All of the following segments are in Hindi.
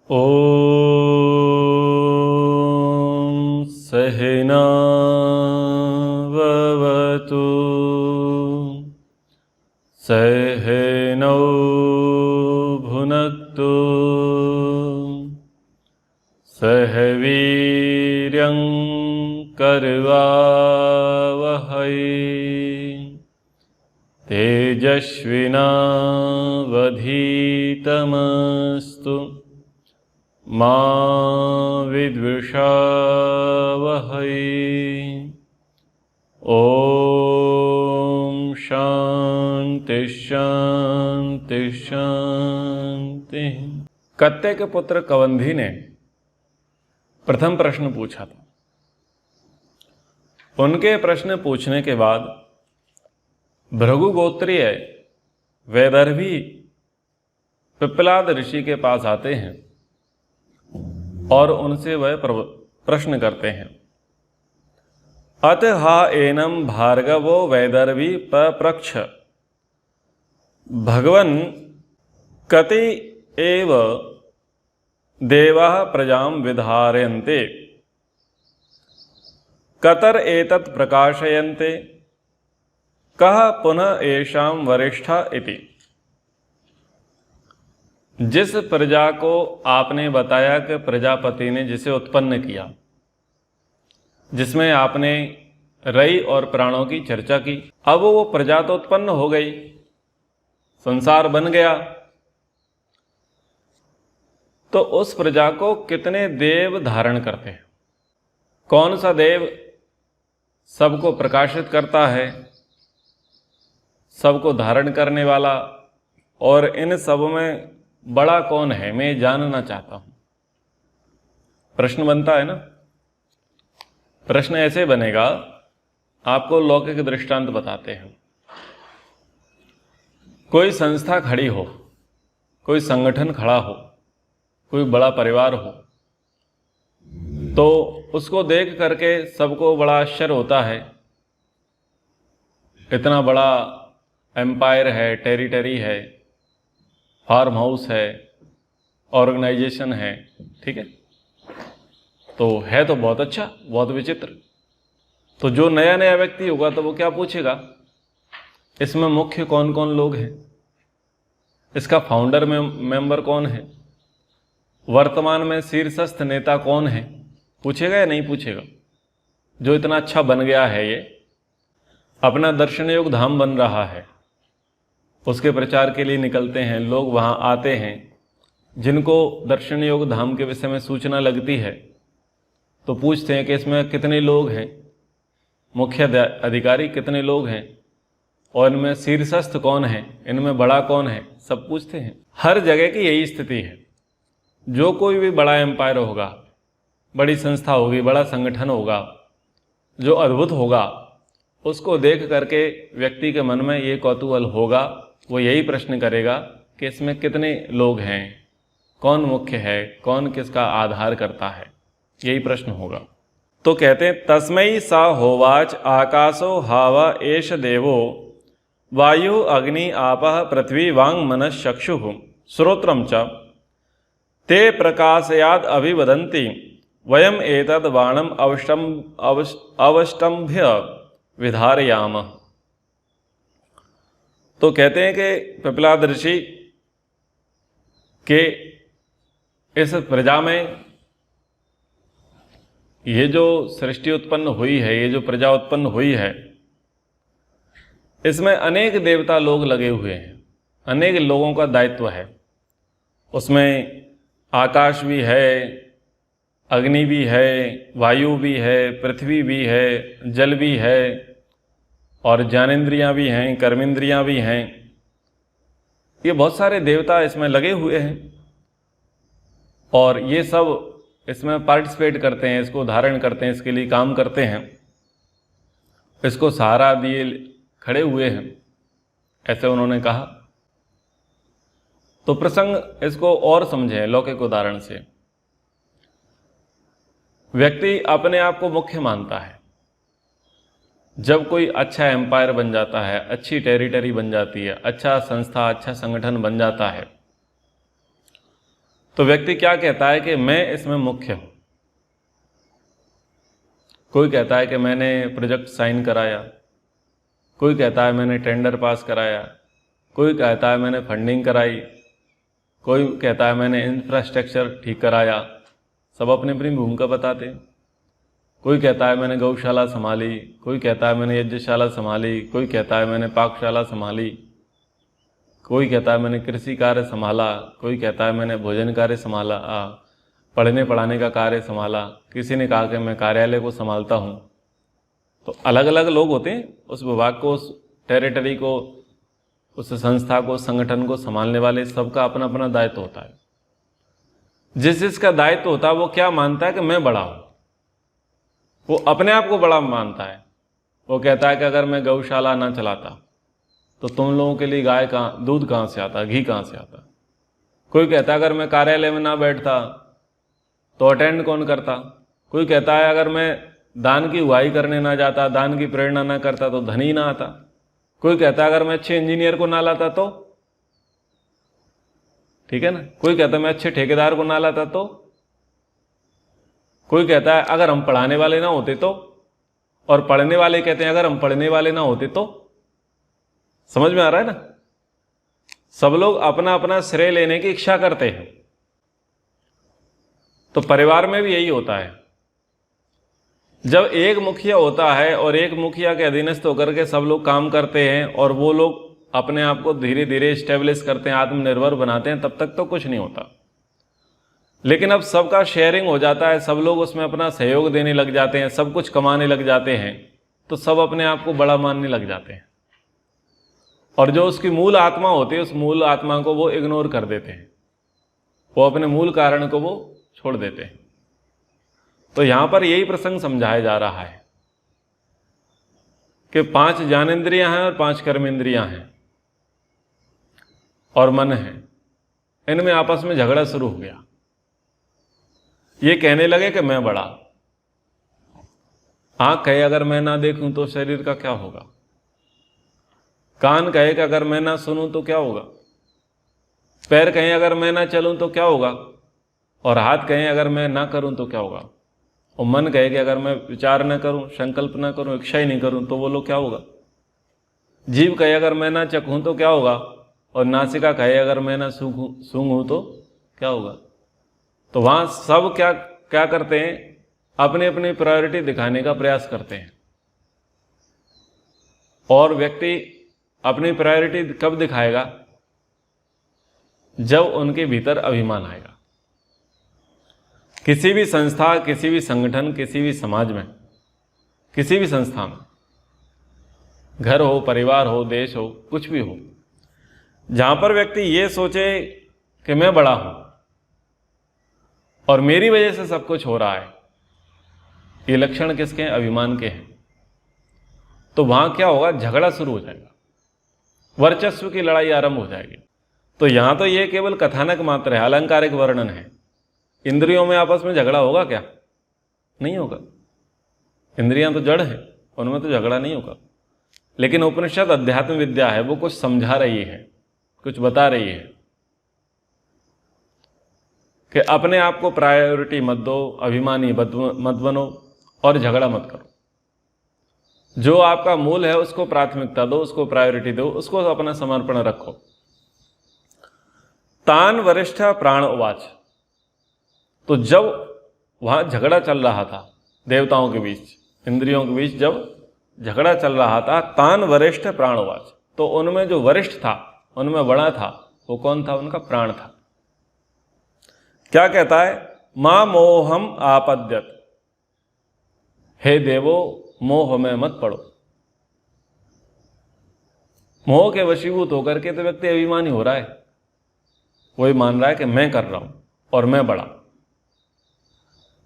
ॐ सहना भवतु सहनौ भुनक्तु सह वीर्यं करवावहै तेजस्विनावधीतमस्तु मा विद्विषावहै। ओम शांति शांति शांति। कत्ते के पुत्र कवंधी ने प्रथम प्रश्न पूछा था। उनके प्रश्न पूछने के बाद भृगु गोत्रीय वैदर्भी पिप्पलाद ऋषि के पास आते हैं और उनसे वह प्रश्न करते हैं। अत हा एनम भार्गवो वैदर्भी पप्रच्छ भगवन् कति एव देवाः प्रजां विधारयन्ते कतर एतत् प्रकाशयन्ते कः पुनः येषां वरिष्ठा इति। जिस प्रजा को आपने बताया कि प्रजापति ने जिसे उत्पन्न किया, जिसमें आपने रई और प्राणों की चर्चा की, अब वो प्रजा तो उत्पन्न हो गई, संसार बन गया, तो उस प्रजा को कितने देव धारण करते हैं? कौन सा देव सबको प्रकाशित करता है, सबको धारण करने वाला, और इन सब में बड़ा कौन है, मैं जानना चाहता हूं। प्रश्न बनता है ना। प्रश्न ऐसे बनेगा, आपको लौकिक दृष्टांत बताते हैं। कोई संस्था खड़ी हो, कोई संगठन खड़ा हो, कोई बड़ा परिवार हो, तो उसको देख करके सबको बड़ा आश्चर्य होता है। इतना बड़ा एम्पायर है, टेरिटरी है, फार्म हाउस है, ऑर्गेनाइजेशन है, ठीक है, तो है तो बहुत अच्छा, बहुत विचित्र। तो जो नया नया व्यक्ति होगा तो वो क्या पूछेगा, इसमें मुख्य कौन कौन लोग हैं, इसका फाउंडर मेंबर कौन है, वर्तमान में शीर्षस्थ नेता कौन है, पूछेगा या नहीं पूछेगा? जो इतना अच्छा बन गया है, ये अपना दर्शन योग धाम बन रहा है, उसके प्रचार के लिए निकलते हैं लोग, वहाँ आते हैं। जिनको दर्शन योग धाम के विषय में सूचना लगती है तो पूछते हैं कि इसमें कितने लोग हैं, मुख्य अधिकारी कितने लोग हैं, और इनमें शीर्षस्थ कौन है, इनमें बड़ा कौन है, सब पूछते हैं। हर जगह की यही स्थिति है। जो कोई भी बड़ा एम्पायर होगा, बड़ी संस्था होगी, बड़ा संगठन होगा, जो अद्भुत होगा, उसको देख करके व्यक्ति के मन में ये कौतूहल होगा, वो यही प्रश्न करेगा कि इसमें कितने लोग हैं, कौन मुख्य है, कौन किसका आधार करता है, यही प्रश्न होगा। तो कहते हैं तस्मै सा होवाच आकाशो हावा एष देवो वायु अग्नि आपः पृथ्वी वांग मनः चक्षुः श्रोत्रम च ते प्रकाशयाद अभिवदन्ति वयम एतद् बाणम अवष्टम्भ्य विधारयामः। तो कहते हैं कि पिप्पलाद ऋषि के इस प्रजा में ये जो सृष्टि उत्पन्न हुई है, ये जो प्रजा उत्पन्न हुई है, इसमें अनेक देवता लोग लगे हुए हैं, अनेक लोगों का दायित्व है। उसमें आकाश भी है, अग्नि भी है, वायु भी है, पृथ्वी भी है, जल भी है, और ज्ञानेंद्रियां भी हैं, कर्मेंद्रियां भी हैं। ये बहुत सारे देवता इसमें लगे हुए हैं और ये सब इसमें पार्टिसिपेट करते हैं, इसको धारण करते हैं, इसके लिए काम करते हैं, इसको सहारा दिए खड़े हुए हैं, ऐसे उन्होंने कहा। तो प्रसंग इसको और समझें लौकिक उदाहरण से। व्यक्ति अपने आप को मुख्य मानता है। जब कोई अच्छा एम्पायर बन जाता है, अच्छी टेरिटरी बन जाती है, अच्छा संस्था, अच्छा संगठन बन जाता है, तो व्यक्ति क्या कहता है कि मैं इसमें मुख्य हूं। कोई कहता है कि मैंने प्रोजेक्ट साइन कराया, कोई कहता है मैंने टेंडर पास कराया, कोई कहता है मैंने फंडिंग कराई, कोई कहता है मैंने इंफ्रास्ट्रक्चर ठीक कराया। सब अपनी अपनी भूमिका बताते हैं। कोई कहता है मैंने गौशाला संभाली, कोई कहता है मैंने यज्ञशाला संभाली, कोई कहता है मैंने पाकशाला संभाली, कोई कहता है मैंने कृषि कार्य संभाला, कोई कहता है मैंने भोजन कार्य संभाला, पढ़ने पढ़ाने का कार्य संभाला, किसी ने कहा कि मैं कार्यालय को संभालता हूँ। तो अलग अलग लोग होते हैं उस विभाग को, उस टेरिटरी को, उस संस्था को, संगठन को संभालने वाले। सबका अपना अपना दायित्व होता है। जिस जिसका दायित्व होता है वो क्या मानता है कि मैं बड़ा हूँ, वो अपने आप को बड़ा मानता है। वो कहता है कि अगर मैं गौशाला ना चलाता तो तुम लोगों के लिए गाय कहाँ, दूध कहाँ से आता, घी कहाँ से आता। कोई कहता है अगर मैं कार्यालय में ना बैठता तो अटेंड कौन करता। कोई कहता है अगर मैं दान की उगाही करने ना जाता, दान की प्रेरणा ना करता तो धन ही ना आता। कोई कहता है अगर मैं अच्छे इंजीनियर को ना लाता तो, ठीक है ना। कोई कहता है मैं अच्छे ठेकेदार को ना लाता तो। कोई कहता है अगर हम पढ़ाने वाले ना होते तो, और पढ़ने वाले कहते हैं अगर हम पढ़ने वाले ना होते तो। समझ में आ रहा है ना। सब लोग अपना अपना श्रेय लेने की इच्छा करते हैं। तो परिवार में भी यही होता है। जब एक मुखिया होता है और एक मुखिया के अधीनस्थ होकर के सब लोग काम करते हैं और वो लोग अपने आप को धीरे धीरे स्टेब्लिश करते हैं, आत्मनिर्भर बनाते हैं, तब तक तो कुछ नहीं होता। लेकिन अब सबका शेयरिंग हो जाता है, सब लोग उसमें अपना सहयोग देने लग जाते हैं, सब कुछ कमाने लग जाते हैं, तो सब अपने आप को बड़ा मानने लग जाते हैं। और जो उसकी मूल आत्मा होती है, उस मूल आत्मा को वो इग्नोर कर देते हैं, वो अपने मूल कारण को वो छोड़ देते हैं। तो यहां पर यही प्रसंग समझाया जा रहा है कि 5 ज्ञानेंद्रियां हैं और 5 कर्मेंद्रियां हैं और मन है। इनमें आपस में झगड़ा शुरू हो गया। ये कहने लगे कि मैं बड़ा। आंख कहे अगर मैं ना देखूं तो शरीर का क्या होगा। कान कहे कि अगर मैं ना सुनूं तो क्या होगा। पैर कहें अगर मैं ना चलूं तो क्या होगा। और हाथ कहें अगर मैं ना करूं तो क्या होगा। और मन कहे कि अगर मैं विचार न करूं, संकल्प ना करूं, इच्छा ही नहीं करूं तो बोलो क्या होगा। जीभ कहे अगर मैं ना चखूं तो क्या होगा। और नासिका कहे अगर मैं ना सूंघूं तो क्या होगा। तो वहां सब क्या क्या करते हैं, अपनी अपनी प्रायोरिटी दिखाने का प्रयास करते हैं। और व्यक्ति अपनी प्रायोरिटी कब दिखाएगा, जब उनके भीतर अभिमान आएगा। किसी भी संस्था, किसी भी संगठन, किसी भी समाज में, किसी भी संस्था में, घर हो, परिवार हो, देश हो, कुछ भी हो, जहां पर व्यक्ति ये सोचे कि मैं बड़ा हूं और मेरी वजह से सब कुछ हो रहा है, ये लक्षण किसके हैं, अभिमान के हैं। तो वहां क्या होगा, झगड़ा शुरू हो जाएगा, वर्चस्व की लड़ाई आरंभ हो जाएगी। तो यहां तो ये केवल कथानक मात्र है, अलंकारिक वर्णन है। इंद्रियों में आपस में झगड़ा होगा क्या, नहीं होगा। इंद्रियां तो जड़ है, उनमें तो झगड़ा नहीं होगा। लेकिन उपनिषद अध्यात्म विद्या है, वो कुछ समझा रही है, कुछ बता रही है कि अपने आप को प्रायोरिटी मत दो, अभिमानी मत बनो और झगड़ा मत करो। जो आपका मूल है उसको प्राथमिकता दो, उसको प्रायोरिटी दो, उसको अपना समर्पण रखो। तान वरिष्ठ प्राण उवाच। तो जब वहां झगड़ा चल रहा था देवताओं के बीच, इंद्रियों के बीच जब झगड़ा चल रहा था, तान वरिष्ठ प्राण उवाच, तो उनमें जो वरिष्ठ था, उनमें बड़ा था, वो कौन था, उनका प्राण था। क्या कहता है, मां मोहम आपद्यत, हे देवो मोह में मत पड़ो। मोह के वशीभूत होकर के तो व्यक्ति अभिमानी हो रहा है, वही मान रहा है कि मैं कर रहा हूं और मैं बड़ा।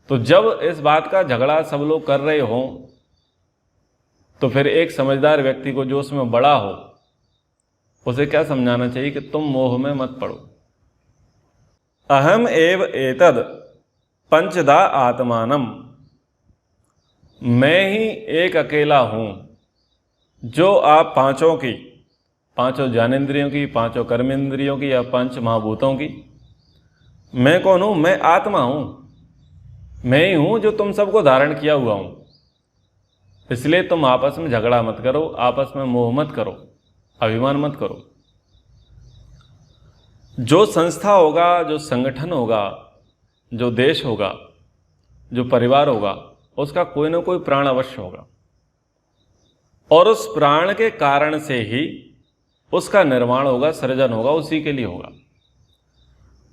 तो जब इस बात का झगड़ा सब लोग कर रहे हों, तो फिर एक समझदार व्यक्ति को जो उसमें बड़ा हो, उसे क्या समझाना चाहिए कि तुम मोह में मत पड़ो। अहम एव एतद पंचदा आत्मानम, मैं ही एक अकेला हूं जो आप पांचों की, पांचों ज्ञानेंद्रियों की, पांचों कर्मेंद्रियों की या पंच महाभूतों की, मैं कौन हूं? मैं आत्मा हूं, मैं ही हूं जो तुम सबको धारण किया हुआ हूं। इसलिए तुम आपस में झगड़ा मत करो, आपस में मोह मत करो, अभिमान मत करो। जो संस्था होगा, जो संगठन होगा, जो देश होगा, जो परिवार होगा, उसका कोई ना कोई प्राण अवश्य होगा, और उस प्राण के कारण से ही उसका निर्माण होगा, सृजन होगा, उसी के लिए होगा।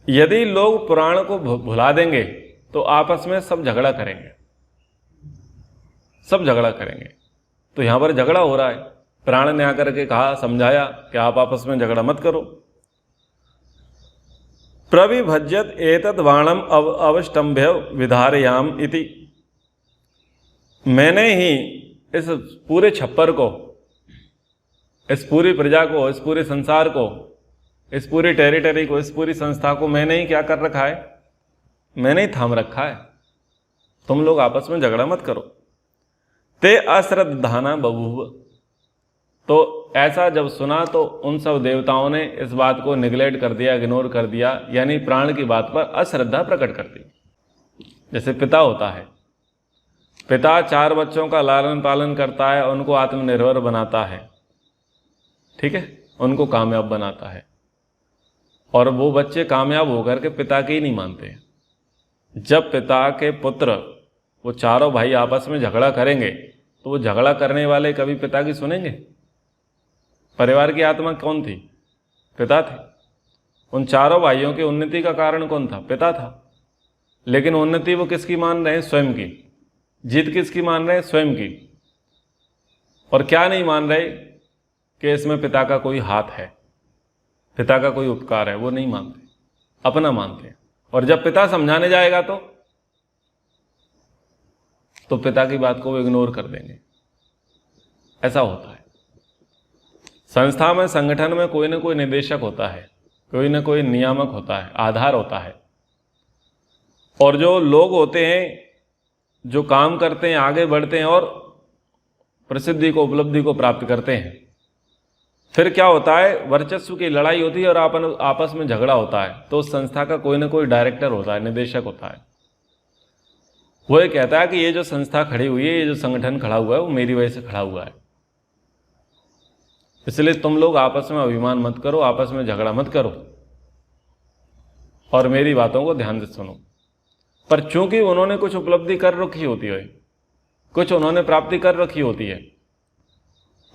यदि लोग प्राण को भुला देंगे तो आपस में सब झगड़ा करेंगे, सब झगड़ा करेंगे। तो यहां पर झगड़ा हो रहा है। प्राण ने आकर के कहा, समझाया कि आप आपस में झगड़ा मत करो। प्रविभज्यत एतद् वाणम अवष्टंभ्य विधारयाम इति। मैंने ही इस पूरे छप्पर को, इस पूरी प्रजा को, इस पूरे संसार को, इस पूरी टेरिटरी को, इस पूरी संस्था को मैंने ही क्या कर रखा है? मैंने ही थाम रखा है। तुम लोग आपस में झगड़ा मत करो। ते अश्रद्धाना बभूव। तो ऐसा जब सुना तो उन सब देवताओं ने इस बात को निगलेक्ट कर दिया, इग्नोर कर दिया, यानी प्राण की बात पर अश्रद्धा प्रकट कर दी। जैसे पिता होता है, पिता 4 बच्चों का लालन पालन करता है, उनको आत्मनिर्भर बनाता है, ठीक है, उनको कामयाब बनाता है, और वो बच्चे कामयाब होकर के पिता की ही नहीं मानते। जब पिता के पुत्र, वो चारों भाई आपस में झगड़ा करेंगे तो वो झगड़ा करने वाले कभी पिता की सुनेंगे? परिवार की आत्मा कौन थी? पिता थे। उन चारों भाइयों की उन्नति का कारण कौन था? पिता था। लेकिन उन्नति वो किसकी मान रहे हैं? स्वयं की। जीत किसकी मान रहे हैं? स्वयं की। और क्या नहीं मान रहे कि इसमें पिता का कोई हाथ है, पिता का कोई उपकार है, वो नहीं मानते, अपना मानते हैं। और जब पिता समझाने जाएगा तो पिता की बात को वो इग्नोर कर देंगे। ऐसा होता है। संस्था में, संगठन में कोई ना कोई निदेशक होता है, कोई ना कोई नियामक होता है, आधार होता है। और जो लोग होते हैं, जो काम करते हैं, आगे बढ़ते हैं और प्रसिद्धि को, उपलब्धि को प्राप्त करते हैं, फिर क्या होता है? वर्चस्व की लड़ाई होती है और आपस में झगड़ा होता है। तो उस संस्था का कोई ना कोई डायरेक्टर होता है, निदेशक होता है। वो ये कहता है कि ये जो संस्था खड़ी हुई है, ये जो संगठन खड़ा हुआ है, वो मेरी वजह से खड़ा हुआ है। इसलिए तुम लोग आपस में अभिमान मत करो, आपस में झगड़ा मत करो, और मेरी बातों को ध्यान से सुनो। पर चूंकि उन्होंने कुछ उपलब्धि कर रखी होती है, कुछ उन्होंने प्राप्ति कर रखी होती है,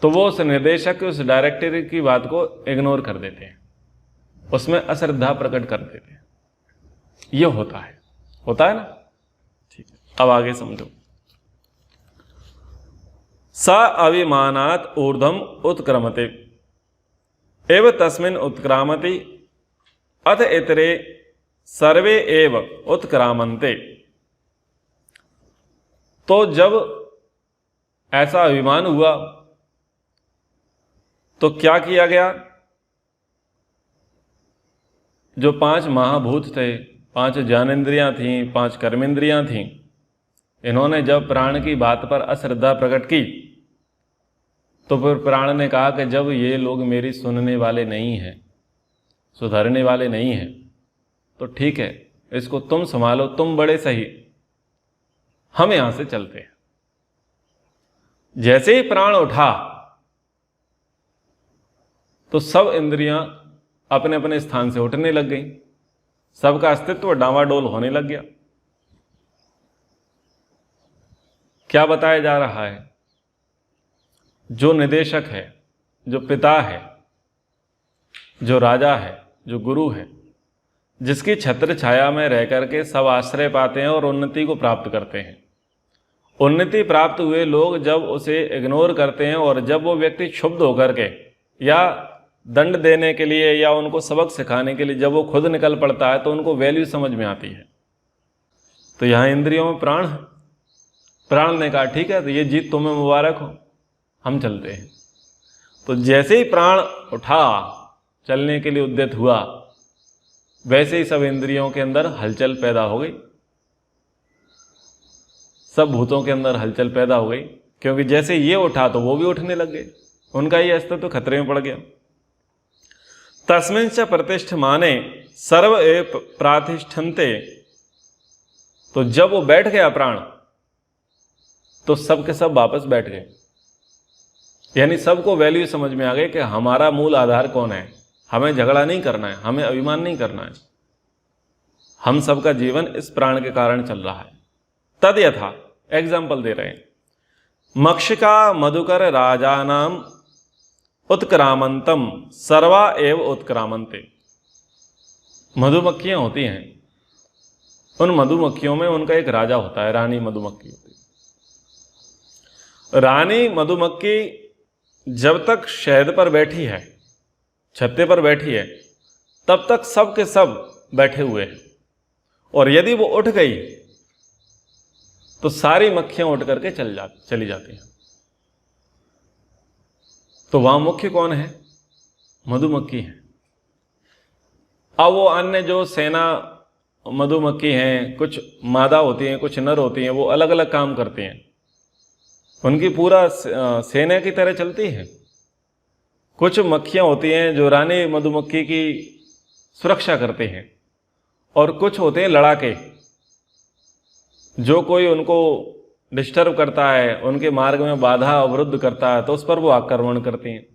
तो वो उस निदेशक, उस डायरेक्टर की बात को इग्नोर कर देते हैं, उसमें अश्रद्धा प्रकट कर देते हैं। ये होता है ना? ठीक है, अब आगे समझो। स अभिमानात् ऊर्ध्वम उत्क्रमते एव तस्मिन् उत्क्रामति अथ इतरे सर्वे एव उत्क्रामन्ते। तो जब ऐसा अभिमान हुआ तो क्या किया गया? जो 5 महाभूत थे, 5 ज्ञानेंद्रियां थीं, 5 कर्मेंद्रियां थीं, इन्होंने जब प्राण की बात पर अश्रद्धा प्रकट की तो फिर प्राण ने कहा कि जब ये लोग मेरी सुनने वाले नहीं हैं, सुधरने वाले नहीं हैं, तो ठीक है, इसको तुम संभालो, तुम बड़े सही, हम यहां से चलते हैं। जैसे ही प्राण उठा तो सब इंद्रियां अपने अपने स्थान से उठने लग गई, सबका अस्तित्व डांवाडोल होने लग गया। क्या बताया जा रहा है? जो निदेशक है, जो पिता है, जो राजा है, जो गुरु है, जिसकी छत्र छाया में रह करके सब आश्रय पाते हैं और उन्नति को प्राप्त करते हैं, उन्नति प्राप्त हुए लोग जब उसे इग्नोर करते हैं और जब वो व्यक्ति क्षुब्ध होकर के या दंड देने के लिए या उनको सबक सिखाने के लिए जब वो खुद निकल पड़ता है तो उनको वैल्यू समझ में आती है। तो यहाँ इंद्रियों में प्राण है। प्राण ने कहा ठीक है, तो ये जीत तुम्हें मुबारक हो, हम चलते हैं। तो जैसे ही प्राण उठा, चलने के लिए उद्यत हुआ, वैसे ही सब इंद्रियों के अंदर हलचल पैदा हो गई, सब भूतों के अंदर हलचल पैदा हो गई, क्योंकि जैसे ये उठा तो वो भी उठने लग गए, उनका ये अस्तित्व खतरे में पड़ गया। तस्मिन् च प्रतिष्ठमाने सर्व एव प्रातिष्ठन्ते, तो जब वो बैठ गया प्राण तो सब के सब वापस बैठ गए। यानी सबको वैल्यू समझ में आ गई कि हमारा मूल आधार कौन है, हमें झगड़ा नहीं करना है, हमें अभिमान नहीं करना है, हम सबका जीवन इस प्राण के कारण चल रहा है। तद यथा, एग्जाम्पल दे रहे हैं, मक्षिका मधुकर राजानाम उत्क्रामंतम सर्वा एव उत्क्रामंते। मधुमक्खियां होती हैं, उन मधुमक्खियों में उनका एक राजा होता है, रानी मधुमक्खी होती है। रानी मधुमक्खी जब तक शहद पर बैठी है, छत्ते पर बैठी है, तब तक सब के सब बैठे हुए हैं, और यदि वो उठ गई तो सारी मक्खियां उठ करके चली जाती हैं। तो वहां मुख्य कौन है? मधुमक्खी है। अब वो अन्य जो सेना मधुमक्खी हैं, कुछ मादा होती हैं, कुछ नर होती हैं, वो अलग अलग काम करती हैं, उनकी पूरा सेना की तरह चलती है। कुछ मक्खियां होती हैं जो रानी मधुमक्खी की सुरक्षा करते हैं, और कुछ होते हैं लड़ाके, जो कोई उनको डिस्टर्ब करता है, उनके मार्ग में बाधा अवरुद्ध करता है, तो उस पर वो आक्रमण करती हैं।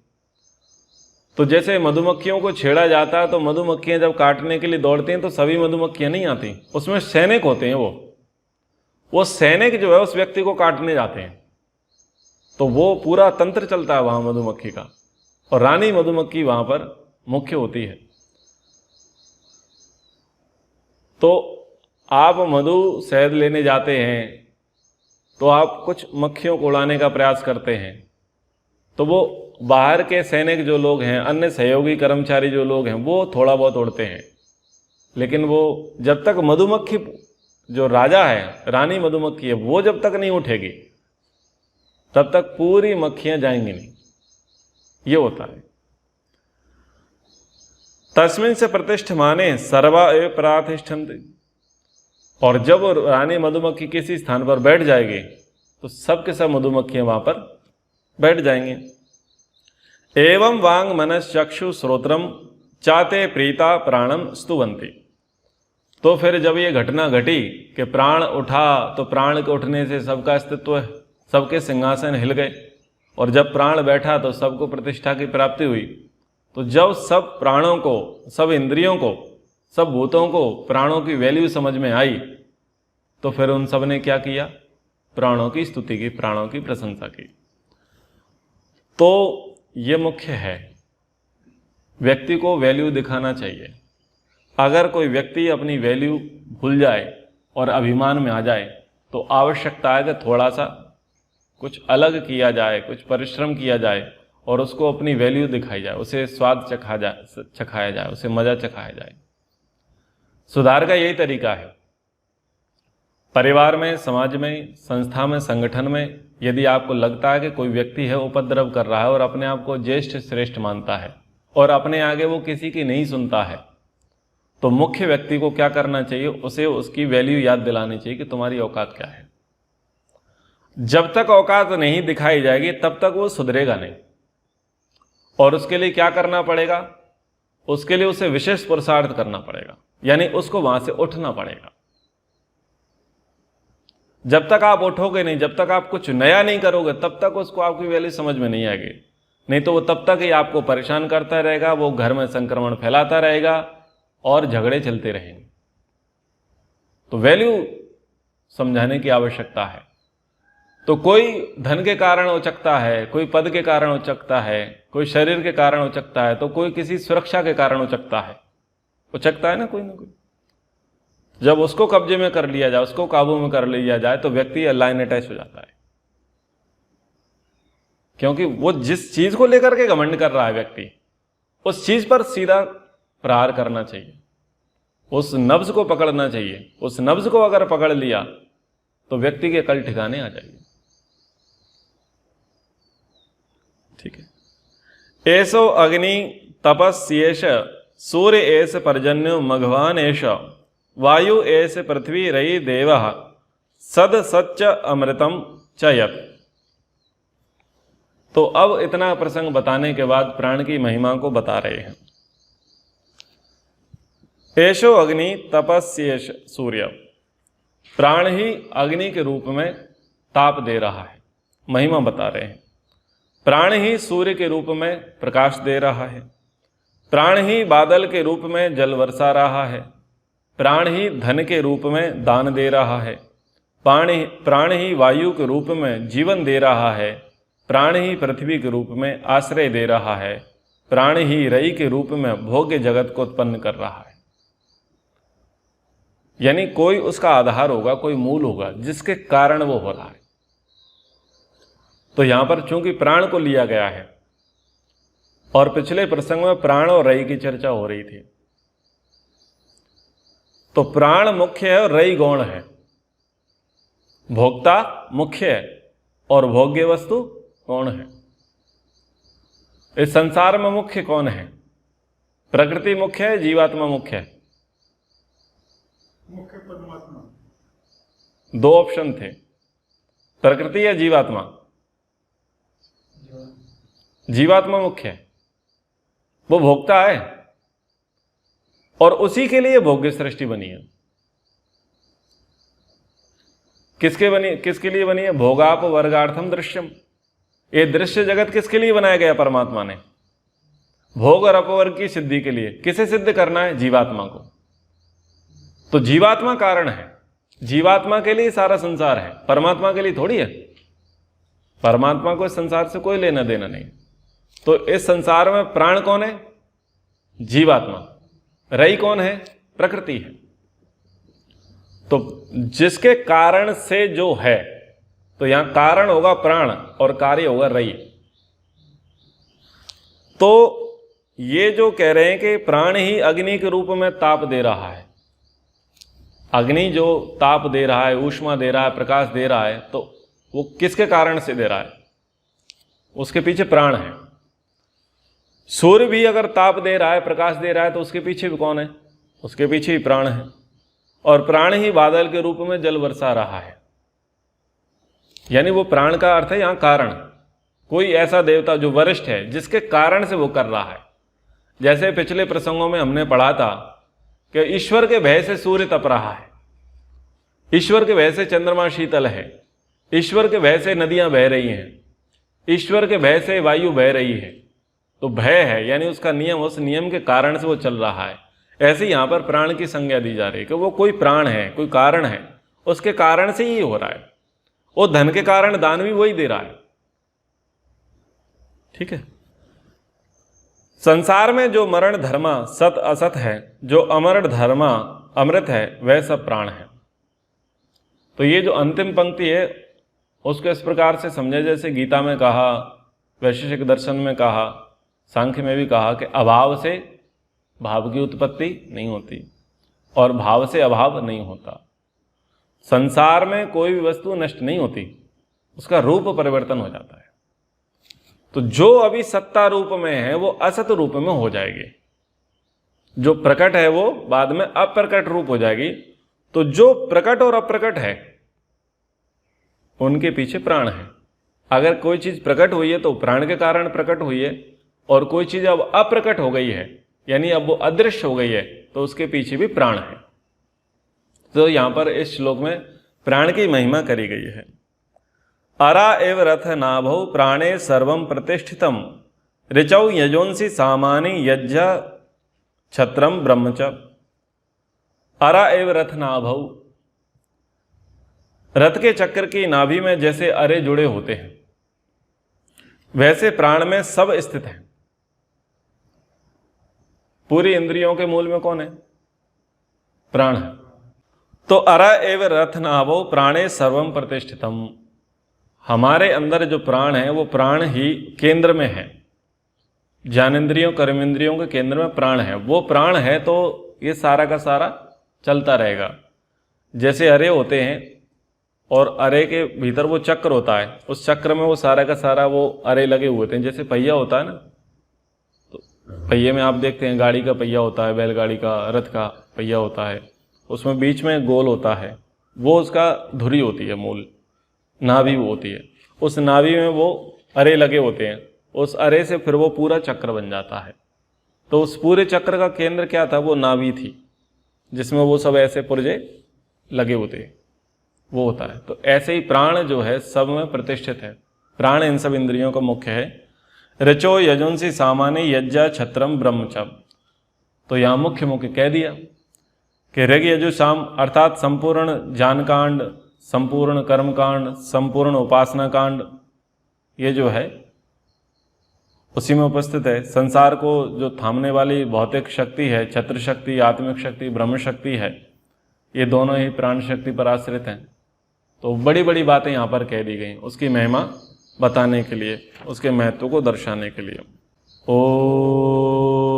तो जैसे मधुमक्खियों को छेड़ा जाता है, तो मधुमक्खियां जब काटने के लिए दौड़ती हैं तो सभी मधुमक्खियां नहीं आती, उसमें सैनिक होते हैं। वो सैनिक जो है उस व्यक्ति को काटने जाते हैं, तो वो पूरा तंत्र चलता है वहां मधुमक्खी का, और रानी मधुमक्खी वहां पर मुख्य होती है। तो आप मधु शहद लेने जाते हैं, तो आप कुछ मक्खियों को उड़ाने का प्रयास करते हैं, तो वो बाहर के सैनिक जो लोग हैं, अन्य सहयोगी कर्मचारी जो लोग हैं, वो थोड़ा बहुत उड़ते हैं, लेकिन वो जब तक मधुमक्खी जो राजा है, रानी मधुमक्खी है, वो जब तक नहीं उठेगी तब तक पूरी मक्खियां जाएंगी नहीं। ये होता है। तस्मिन् से प्रतिष्ठमाने सर्वा एव प्रातिष्ठन्ते, और जब रानी मधुमक्खी किसी स्थान पर बैठ जाएगी तो सब के सब मधुमक्खियां वहां पर बैठ जाएंगी। एवं वांग मनस चक्षु श्रोत्रम चाते प्रीता प्राणम स्तुवंती। तो फिर जब ये घटना घटी कि प्राण उठा, तो प्राण के उठने से सबका अस्तित्व, सबके सिंहासन हिल गए, और जब प्राण बैठा तो सबको प्रतिष्ठा की प्राप्ति हुई। तो जब सब प्राणों को, सब इंद्रियों को, सब भूतों को प्राणों की वैल्यू समझ में आई, तो फिर उन सब ने क्या किया? प्राणों की स्तुति की, प्राणों की प्रशंसा की। तो ये मुख्य है, व्यक्ति को वैल्यू दिखाना चाहिए। अगर कोई व्यक्ति अपनी वैल्यू भूल जाए और अभिमान में आ जाए, तो आवश्यकता है कि थोड़ा सा कुछ अलग किया जाए, कुछ परिश्रम किया जाए, और उसको अपनी वैल्यू दिखाई जाए, उसे स्वाद चखाया जाए, उसे मजा चखाया जाए। सुधार का यही तरीका है। परिवार में, समाज में, संस्था में, संगठन में यदि आपको लगता है कि कोई व्यक्ति है उपद्रव कर रहा है और अपने आप को ज्येष्ठ श्रेष्ठ मानता है और अपने आगे वो किसी की नहीं सुनता है, तो मुख्य व्यक्ति को क्या करना चाहिए? उसे उसकी वैल्यू याद दिलानी चाहिए कि तुम्हारी औकात क्या है। जब तक औकात नहीं दिखाई जाएगी तब तक वो सुधरेगा नहीं, और उसके लिए क्या करना पड़ेगा? उसके लिए उसे विशेष पुरुषार्थ करना पड़ेगा, यानी उसको वहां से उठना पड़ेगा। जब तक आप उठोगे नहीं, जब तक आप कुछ नया नहीं करोगे, तब तक उसको आपकी वैल्यू समझ में नहीं आएगी। नहीं तो वो तब तक ही आपको परेशान करता रहेगा, वो घर में संक्रमण फैलाता रहेगा और झगड़े चलते रहेंगे। तो वैल्यू समझाने की आवश्यकता है। तो कोई धन के कारण उचकता है, कोई पद के कारण उचकता है, कोई शरीर के कारण उचकता है, तो कोई किसी सुरक्षा के कारण उचकता है ना कोई ना कोई। जब उसको कब्जे में कर लिया जाए, उसको काबू में कर लिया जाए, तो व्यक्ति लाइन अटैच हो जाता है, क्योंकि वो जिस चीज को लेकर के घमंड कर रहा है व्यक्ति, उस चीज पर सीधा प्रहार करना चाहिए, उस नब्ज को पकड़ना चाहिए। उस नब्ज को अगर पकड़ लिया तो व्यक्ति के कल ठिकाने आ जाएंगे। ठीक है। ऐसो अग्नि तपस्येष सूर्य एस पर्जन्यो मघवान एष वायु एस पृथ्वी रई देव सद सच्च अमृतम चयत। तो अब इतना प्रसंग बताने के बाद प्राण की महिमा को बता रहे हैं। एशो अग्नि तपस्येश सूर्य, प्राण ही अग्नि के रूप में ताप दे रहा है, महिमा बता रहे हैं। प्राण ही सूर्य के रूप में प्रकाश दे रहा है, प्राण ही बादल के रूप में जल बरसा रहा है, प्राण ही धन के रूप में दान दे रहा है, प्राण ही वायु के रूप में जीवन दे रहा है, प्राण ही पृथ्वी के रूप में आश्रय दे रहा है, प्राण ही रई के रूप में भोग्य जगत को उत्पन्न कर रहा है। यानी कोई उसका आधार होगा, कोई मूल होगा जिसके कारण वो हो रहा है। तो यहां पर चूंकि प्राण को लिया गया है और पिछले प्रसंग में प्राण और रई की चर्चा हो रही थी, तो प्राण मुख्य है और रई गौण है। भोक्ता मुख्य है और भोग्य वस्तु गौण है। इस संसार में मुख्य कौन है? प्रकृति मुख्य है, जीवात्मा मुख्य है? मुख्य परमात्मा। दो ऑप्शन थे, प्रकृति या जीवात्मा। जीवात्मा मुख्य है, वो भोक्ता है और उसी के लिए भोग्य सृष्टि बनी है। किसके लिए बनी है? भोगाप वर्गार्थम दृश्यम। ये दृश्य जगत किसके लिए बनाया गया? परमात्मा ने भोग और अपवर्ग की सिद्धि के लिए। किसे सिद्ध करना है? जीवात्मा को। तो जीवात्मा कारण है, जीवात्मा के लिए सारा संसार है, परमात्मा के लिए थोड़ी है। परमात्मा को इस संसार से कोई लेना देना नहीं। तो इस संसार में प्राण कौन है? जीवात्मा। रई कौन है? प्रकृति है। तो जिसके कारण से जो है, तो यहां कारण होगा प्राण और कार्य होगा रई। तो ये जो कह रहे हैं कि प्राण ही अग्नि के रूप में ताप दे रहा है, अग्नि जो ताप दे रहा है, ऊष्मा दे रहा है, प्रकाश दे रहा है, तो वो किसके कारण से दे रहा है? उसके पीछे प्राण है। सूर्य भी अगर ताप दे रहा है, प्रकाश दे रहा है, तो उसके पीछे भी कौन है? उसके पीछे ही प्राण है। और प्राण ही बादल के रूप में जल बरसा रहा है। यानी वो प्राण का अर्थ है यहां कारण। कोई ऐसा देवता जो वरिष्ठ है, जिसके कारण से वो कर रहा है। जैसे पिछले प्रसंगों में हमने पढ़ा था कि ईश्वर के भय से सूर्य तप रहा है, ईश्वर के भय से चंद्रमा शीतल है, ईश्वर के भय से नदियां बह रही हैं, ईश्वर के भय से वायु बह रही है। तो भय है यानी उसका नियम, उस नियम के कारण से वो चल रहा है। ऐसे यहां पर प्राण की संज्ञा दी जा रही है कि वो कोई प्राण है, कोई कारण है, उसके कारण से ही हो रहा है। वो धन के कारण दान भी वही दे रहा है। ठीक है। संसार में जो मरण धर्मा सत असत है, जो अमरण धर्मा अमृत है, वह सब प्राण है। तो ये जो अंतिम पंक्ति है उसको इस प्रकार से समझे, जैसे गीता में कहा, वैशेषिक दर्शन में कहा, सांख्य में भी कहा कि अभाव से भाव की उत्पत्ति नहीं होती और भाव से अभाव नहीं होता। संसार में कोई भी वस्तु नष्ट नहीं होती, उसका रूप परिवर्तन हो जाता है। तो जो अभी सत्ता रूप में है वो असत रूप में हो जाएगी, जो प्रकट है वो बाद में अप्रकट रूप हो जाएगी। तो जो प्रकट और अप्रकट है उनके पीछे प्राण है। अगर कोई चीज प्रकट हुई है तो प्राण के कारण प्रकट हुई है, और कोई चीज अब अप्रकट हो गई है यानी अब वो अदृश्य हो गई है, तो उसके पीछे भी प्राण है। तो यहां पर इस श्लोक में प्राण की महिमा करी गई है। अरा एव रथ नाभौ प्राणे सर्वं प्रतिष्ठितम ऋचौ यजोंसि सामानि यज्ञ छत्रम ब्रह्म च। अरा एव रथ नाभौ, रथ के चक्र की नाभि में जैसे अरे जुड़े होते हैं, वैसे प्राण में सब स्थित है। पूरी इंद्रियों के मूल में कौन है? प्राण है। तो अरा एव रथ नाभौ प्राणे सर्वम प्रतिष्ठितम, हमारे अंदर जो प्राण है वो प्राण ही केंद्र में है। ज्ञानेंद्रियों कर्मेंद्रियों के केंद्र में प्राण है। वो प्राण है तो ये सारा का सारा चलता रहेगा। जैसे अरे होते हैं और अरे के भीतर वो चक्र होता है, उस चक्र में वो सारा का सारा वो अरे लगे हुए होते हैं। जैसे पहिया होता है ना, तो पहिए में आप देखते हैं गाड़ी का पहिया होता है, बैलगाड़ी का, रथ का पहिया होता है, उसमें बीच में गोल होता है, वो उसका धुरी होती है, मूल नाभि वो होती है। उस नाभि में वो अरे लगे होते हैं, उस अरे से फिर वो पूरा चक्र बन जाता है। तो उस पूरे चक्र का केंद्र क्या था? वो नाभि थी। जिसमें वो सब ऐसे पुर्जे लगे होते हैं, वो होता है। तो ऐसे ही प्राण जो है सब में प्रतिष्ठित है। प्राण इन सब इंद्रियों का मुख्य है। ऋचो यजुंसी सामान्य यज्ञ छत्रम ब्रह्मचम, तो यहाँ मुख्य मुख्य कह दिया कि ऋग यजु साम अर्थात संपूर्ण ज्ञानकांड, संपूर्ण कर्मकांड, संपूर्ण उपासना कांड, ये जो है उसी में उपस्थित है। संसार को जो थामने वाली भौतिक शक्ति है, छत्र शक्ति, आत्मिक शक्ति, ब्रह्म शक्ति है, ये दोनों ही प्राण शक्ति पर आश्रित हैं। तो बड़ी बड़ी बातें यहाँ पर कह दी गई उसकी महिमा बताने के लिए, उसके महत्व को दर्शाने के लिए। ओ